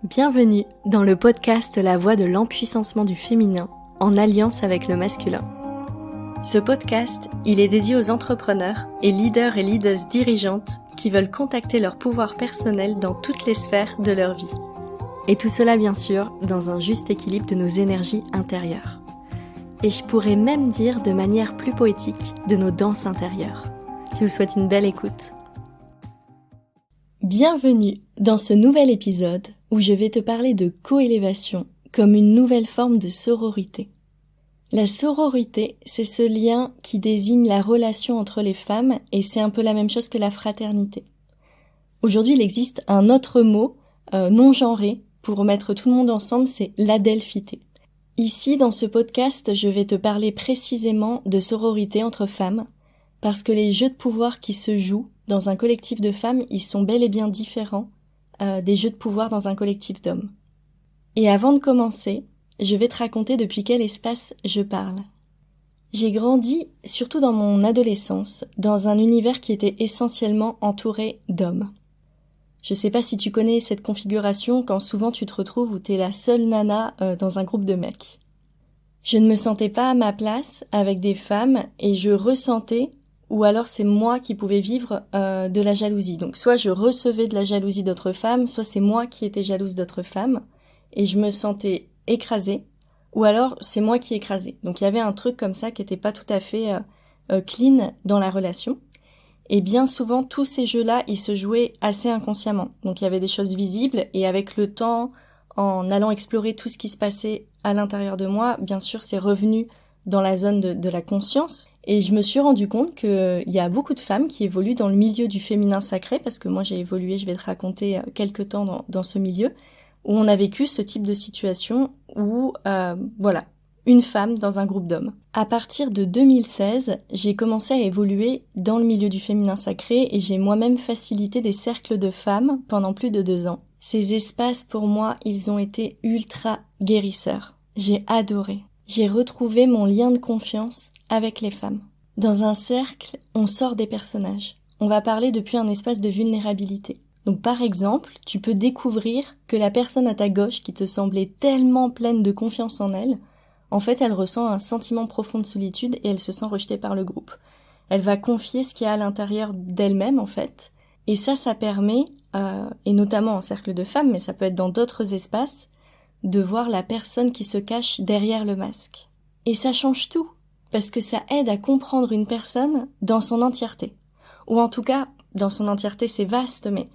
Bienvenue dans le podcast La Voix de l'empuissancement du féminin en alliance avec le masculin. Ce podcast, il est dédié aux entrepreneurs et leaders dirigeantes qui veulent contacter leur pouvoir personnel dans toutes les sphères de leur vie. Et tout cela bien sûr dans un juste équilibre de nos énergies intérieures. Et je pourrais même dire de manière plus poétique de nos danses intérieures. Je vous souhaite une belle écoute. Bienvenue dans ce nouvel épisode où je vais te parler de coélévation comme une nouvelle forme de sororité. La sororité, c'est ce lien qui désigne la relation entre les femmes et c'est un peu la même chose que la fraternité. Aujourd'hui, il existe un autre mot non genré pour mettre tout le monde ensemble, c'est l'adelphité. Ici, dans ce podcast, je vais te parler précisément de sororité entre femmes parce que les jeux de pouvoir qui se jouent dans un collectif de femmes, ils sont bel et bien différents des jeux de pouvoir dans un collectif d'hommes. Et avant de commencer, je vais te raconter depuis quel espace je parle. J'ai grandi, surtout dans mon adolescence, dans un univers qui était essentiellement entouré d'hommes. Je sais pas si tu connais cette configuration quand souvent tu te retrouves où t'es la seule nana dans un groupe de mecs. Je ne me sentais pas à ma place avec des femmes et je ressentais, ou alors c'est moi qui pouvais vivre de la jalousie. Donc soit je recevais de la jalousie d'autres femmes, soit c'est moi qui étais jalouse d'autres femmes, et je me sentais écrasée, ou alors c'est moi qui écrasais. Donc il y avait un truc comme ça qui était pas tout à fait clean dans la relation. Et bien souvent, tous ces jeux-là, ils se jouaient assez inconsciemment. Donc il y avait des choses visibles, et avec le temps, en allant explorer tout ce qui se passait à l'intérieur de moi, bien sûr c'est revenu dans la zone de la conscience. Et je me suis rendu compte qu'il y a beaucoup de femmes qui évoluent dans le milieu du féminin sacré, parce que moi j'ai évolué, je vais te raconter quelques temps dans ce milieu, où on a vécu ce type de situation où, une femme dans un groupe d'hommes. À partir de 2016, j'ai commencé à évoluer dans le milieu du féminin sacré et j'ai moi-même facilité des cercles de femmes pendant plus de 2 ans. Ces espaces, pour moi, ils ont été ultra guérisseurs. J'ai adoré. J'ai retrouvé mon lien de confiance avec les femmes. Dans un cercle, on sort des personnages. On va parler depuis un espace de vulnérabilité. Donc par exemple, tu peux découvrir que la personne à ta gauche qui te semblait tellement pleine de confiance en elle, en fait elle ressent un sentiment profond de solitude et elle se sent rejetée par le groupe. Elle va confier ce qu'il y a à l'intérieur d'elle-même en fait. Et ça permet, et notamment en cercle de femmes, mais ça peut être dans d'autres espaces, de voir la personne qui se cache derrière le masque. Et ça change tout, parce que ça aide à comprendre une personne dans son entièreté. Ou en tout cas, dans son entièreté c'est vaste, mais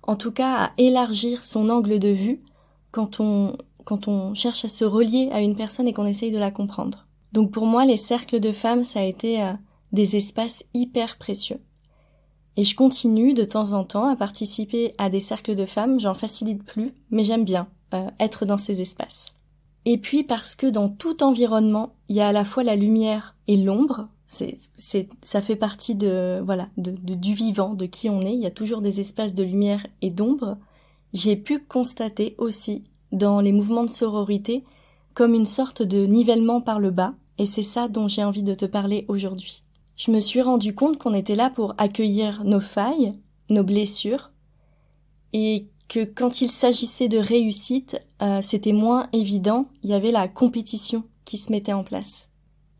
en tout cas à élargir son angle de vue quand on cherche à se relier à une personne et qu'on essaye de la comprendre. Donc pour moi, les cercles de femmes, ça a été des espaces hyper précieux. Et je continue de temps en temps à participer à des cercles de femmes, j'en facilite plus, mais j'aime bien être dans ces espaces. Et puis parce que dans tout environnement, il y a à la fois la lumière et l'ombre, ça fait partie du vivant, de qui on est, il y a toujours des espaces de lumière et d'ombre. J'ai pu constater aussi dans les mouvements de sororité comme une sorte de nivellement par le bas, et c'est ça dont j'ai envie de te parler aujourd'hui. Je me suis rendu compte qu'on était là pour accueillir nos failles, nos blessures, et que quand il s'agissait de réussite, c'était moins évident, il y avait la compétition qui se mettait en place.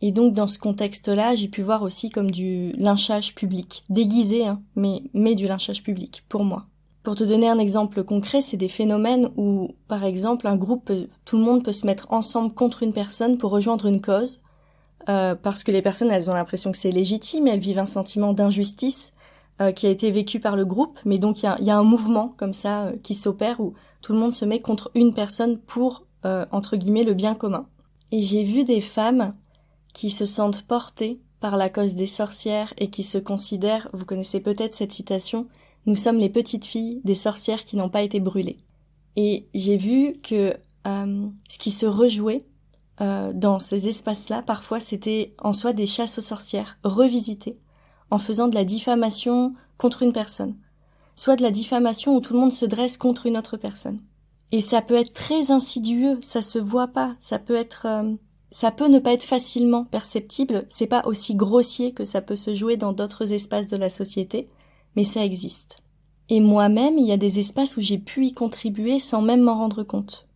Et donc dans ce contexte-là, j'ai pu voir aussi comme du lynchage public, déguisé, mais du lynchage public, pour moi. Pour te donner un exemple concret, c'est des phénomènes où, par exemple, un groupe, tout le monde peut se mettre ensemble contre une personne pour rejoindre une cause, parce que les personnes, elles ont l'impression que c'est légitime, elles vivent un sentiment d'injustice qui a été vécu par le groupe, mais donc il y a un mouvement comme ça qui s'opère où tout le monde se met contre une personne pour, entre guillemets, le bien commun. Et j'ai vu des femmes qui se sentent portées par la cause des sorcières et qui se considèrent, vous connaissez peut-être cette citation, « Nous sommes les petites filles des sorcières qui n'ont pas été brûlées ». Et j'ai vu que ce qui se rejouait dans ces espaces-là, parfois c'était en soi des chasses aux sorcières revisitées, en faisant de la diffamation contre une personne, soit de la diffamation où tout le monde se dresse contre une autre personne. Et ça peut être très insidieux, ça se voit pas, ça peut ne pas être facilement perceptible, c'est pas aussi grossier que ça peut se jouer dans d'autres espaces de la société, mais ça existe. Et moi-même, il y a des espaces où j'ai pu y contribuer sans même m'en rendre compte.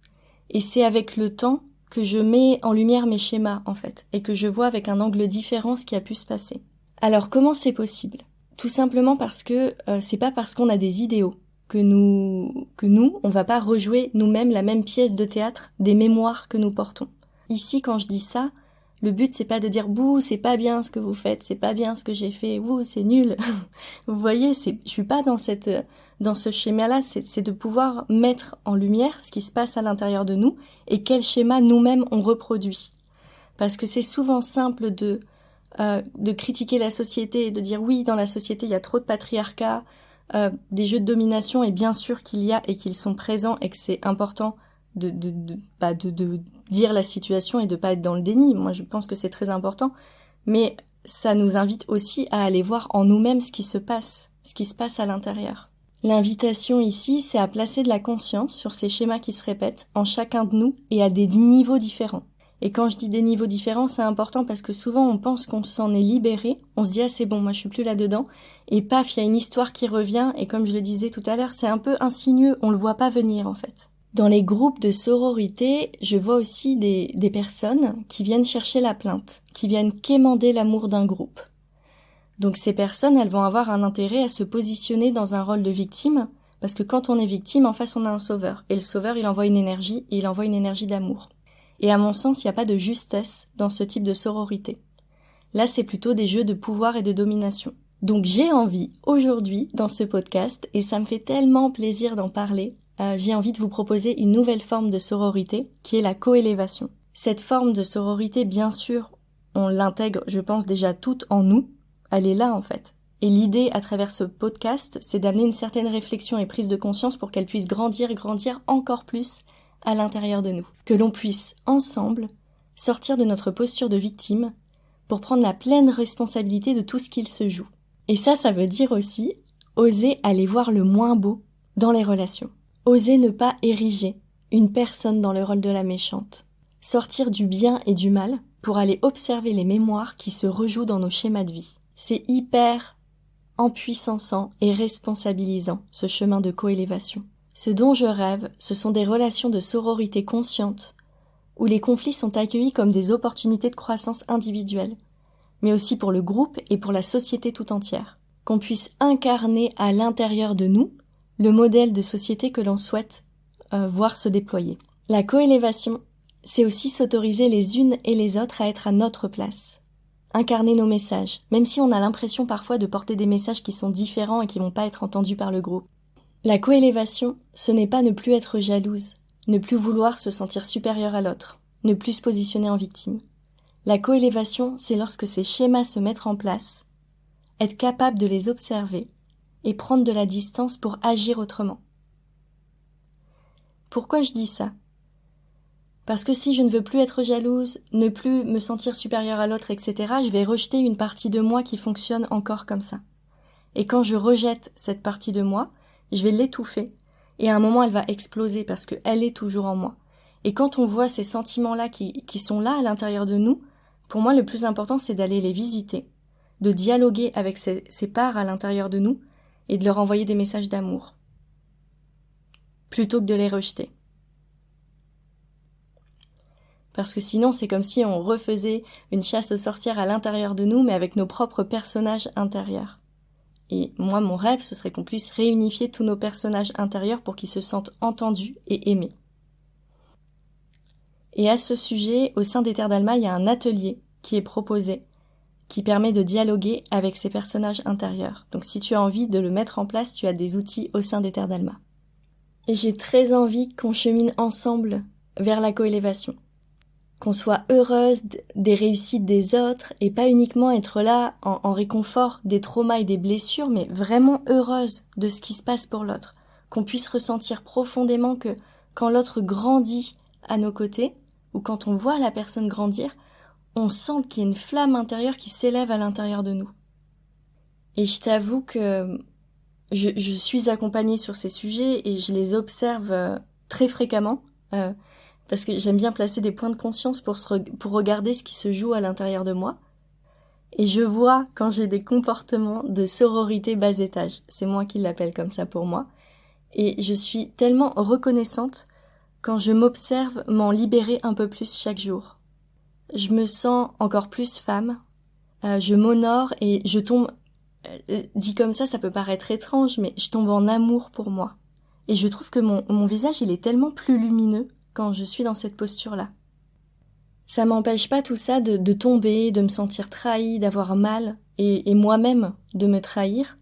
Et c'est avec le temps que je mets en lumière mes schémas, en fait, et que je vois avec un angle différent ce qui a pu se passer. Alors, comment c'est possible ? Tout simplement parce que c'est pas parce qu'on a des idéaux que nous, on va pas rejouer nous-mêmes la même pièce de théâtre des mémoires que nous portons. Ici, quand je dis ça, le but c'est pas de dire bouh, c'est pas bien ce que vous faites, c'est pas bien ce que j'ai fait, ouh, c'est nul. Vous voyez, je suis pas dans ce schéma-là, c'est de pouvoir mettre en lumière ce qui se passe à l'intérieur de nous et quel schéma nous-mêmes on reproduit. Parce que c'est souvent simple de critiquer la société et de dire oui, dans la société il y a trop de patriarcat, des jeux de domination, et bien sûr qu'il y a et qu'ils sont présents et que c'est important de dire la situation et de pas être dans le déni. Moi je pense que c'est très important, mais ça nous invite aussi à aller voir en nous-mêmes ce qui se passe à l'intérieur. L'invitation ici, c'est à placer de la conscience sur ces schémas qui se répètent en chacun de nous et à des niveaux différents. Et quand je dis des niveaux différents, c'est important parce que souvent on pense qu'on s'en est libéré, on se dit ah c'est bon, moi je suis plus là-dedans, et paf, il y a une histoire qui revient, et comme je le disais tout à l'heure, c'est un peu insinueux, on le voit pas venir en fait. Dans les groupes de sororité, je vois aussi des personnes qui viennent chercher la plainte, qui viennent quémander l'amour d'un groupe. Donc ces personnes, elles vont avoir un intérêt à se positionner dans un rôle de victime, parce que quand on est victime, en face on a un sauveur, et le sauveur il envoie une énergie, et il envoie une énergie d'amour. Et à mon sens, il n'y a pas de justesse dans ce type de sororité. Là, c'est plutôt des jeux de pouvoir et de domination. Donc j'ai envie, aujourd'hui, dans ce podcast, et ça me fait tellement plaisir d'en parler, j'ai envie de vous proposer une nouvelle forme de sororité, qui est la coélévation. Cette forme de sororité, bien sûr, on l'intègre, je pense, déjà toute en nous. Elle est là, en fait. Et l'idée, à travers ce podcast, c'est d'amener une certaine réflexion et prise de conscience pour qu'elle puisse grandir encore plus à l'intérieur de nous. Que l'on puisse, ensemble, sortir de notre posture de victime pour prendre la pleine responsabilité de tout ce qu'il se joue. Et ça veut dire aussi oser aller voir le moins beau dans les relations. Oser ne pas ériger une personne dans le rôle de la méchante. Sortir du bien et du mal pour aller observer les mémoires qui se rejouent dans nos schémas de vie. C'est hyper empuissançant et responsabilisant, ce chemin de coélévation. Ce dont je rêve, ce sont des relations de sororité conscientes, où les conflits sont accueillis comme des opportunités de croissance individuelle, mais aussi pour le groupe et pour la société tout entière. Qu'on puisse incarner à l'intérieur de nous le modèle de société que l'on souhaite voir se déployer. La coélévation, c'est aussi s'autoriser les unes et les autres à être à notre place. Incarner nos messages, même si on a l'impression parfois de porter des messages qui sont différents et qui vont pas être entendus par le groupe. La coélévation, ce n'est pas ne plus être jalouse, ne plus vouloir se sentir supérieur à l'autre, ne plus se positionner en victime. La coélévation, c'est lorsque ces schémas se mettent en place, être capable de les observer et prendre de la distance pour agir autrement. Pourquoi je dis ça ? Parce que si je ne veux plus être jalouse, ne plus me sentir supérieure à l'autre, etc., je vais rejeter une partie de moi qui fonctionne encore comme ça. Et quand je rejette cette partie de moi, je vais l'étouffer, et à un moment elle va exploser parce qu'elle est toujours en moi. Et quand on voit ces sentiments-là qui sont là à l'intérieur de nous, pour moi le plus important c'est d'aller les visiter, de dialoguer avec ces parts à l'intérieur de nous, et de leur envoyer des messages d'amour, plutôt que de les rejeter. Parce que sinon c'est comme si on refaisait une chasse aux sorcières à l'intérieur de nous, mais avec nos propres personnages intérieurs. Et moi, mon rêve, ce serait qu'on puisse réunifier tous nos personnages intérieurs pour qu'ils se sentent entendus et aimés. Et à ce sujet, au sein des Terres d'Alma, il y a un atelier qui est proposé, qui permet de dialoguer avec ces personnages intérieurs. Donc si tu as envie de le mettre en place, tu as des outils au sein des Terres d'Alma. Et j'ai très envie qu'on chemine ensemble vers la coélévation. Qu'on soit heureuse des réussites des autres et pas uniquement être là en réconfort des traumas et des blessures, mais vraiment heureuse de ce qui se passe pour l'autre. Qu'on puisse ressentir profondément que quand l'autre grandit à nos côtés, ou quand on voit la personne grandir, on sent qu'il y a une flamme intérieure qui s'élève à l'intérieur de nous. Et je t'avoue que je suis accompagnée sur ces sujets et je les observe très fréquemment, parce que j'aime bien placer des points de conscience pour regarder ce qui se joue à l'intérieur de moi. Et je vois quand j'ai des comportements de sororité bas étage. C'est moi qui l'appelle comme ça pour moi. Et je suis tellement reconnaissante quand je m'observe m'en libérer un peu plus chaque jour. Je me sens encore plus femme. Je m'honore et je tombe, dit comme ça peut paraître étrange, mais je tombe en amour pour moi. Et je trouve que mon visage, il est tellement plus lumineux quand je suis dans cette posture-là. Ça m'empêche pas tout ça de tomber, de me sentir trahie, d'avoir mal, et moi-même de me trahir.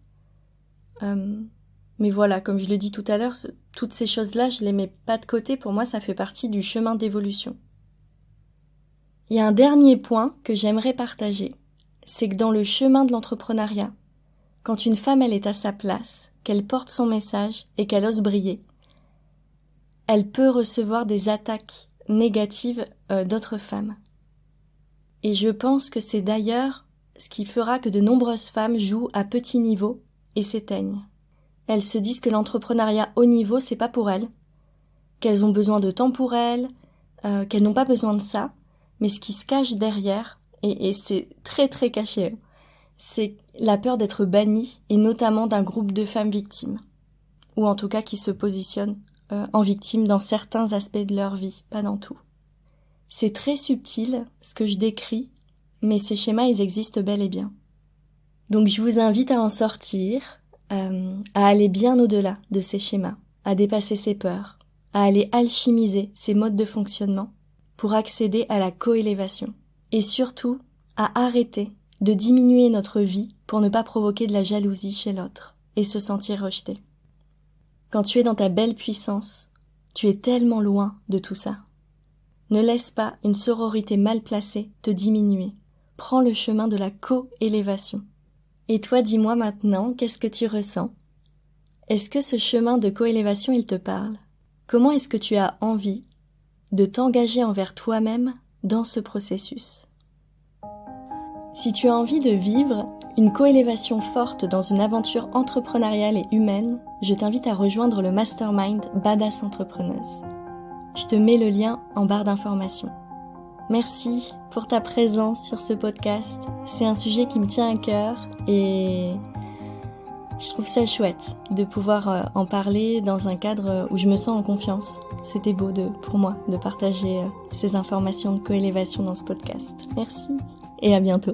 Mais voilà, comme je le dis tout à l'heure, toutes ces choses-là, je les mets pas de côté. Pour moi, ça fait partie du chemin d'évolution. Il y a un dernier point que j'aimerais partager. C'est que dans le chemin de l'entrepreneuriat, quand une femme, elle est à sa place, qu'elle porte son message et qu'elle ose briller, elle peut recevoir des attaques négatives d'autres femmes. Et je pense que c'est d'ailleurs ce qui fera que de nombreuses femmes jouent à petit niveau et s'éteignent. Elles se disent que l'entrepreneuriat haut niveau, c'est pas pour elles, qu'elles ont besoin de temps pour elles, qu'elles n'ont pas besoin de ça, mais ce qui se cache derrière, et c'est très très caché, c'est la peur d'être bannie, et notamment d'un groupe de femmes victimes, ou en tout cas qui se positionnent en victime dans certains aspects de leur vie, pas dans tout. C'est très subtil ce que je décris, mais ces schémas, ils existent bel et bien. Donc je vous invite à en sortir, à aller bien au-delà de ces schémas, à dépasser ses peurs, à aller alchimiser ces modes de fonctionnement pour accéder à la coélévation. Et surtout, à arrêter de diminuer notre vie pour ne pas provoquer de la jalousie chez l'autre et se sentir rejeté. Quand tu es dans ta belle puissance, tu es tellement loin de tout ça. Ne laisse pas une sororité mal placée te diminuer. Prends le chemin de la coélévation. Et toi, dis-moi maintenant, qu'est-ce que tu ressens? Est-ce que ce chemin de coélévation, il te parle? Comment est-ce que tu as envie de t'engager envers toi-même dans ce processus? Si tu as envie de vivre une coélévation forte dans une aventure entrepreneuriale et humaine, je t'invite à rejoindre le mastermind Badass Entrepreneuse. Je te mets le lien en barre d'informations. Merci pour ta présence sur ce podcast. C'est un sujet qui me tient à cœur et je trouve ça chouette de pouvoir en parler dans un cadre où je me sens en confiance. C'était beau pour moi de partager ces informations de coélévation dans ce podcast. Merci et à bientôt.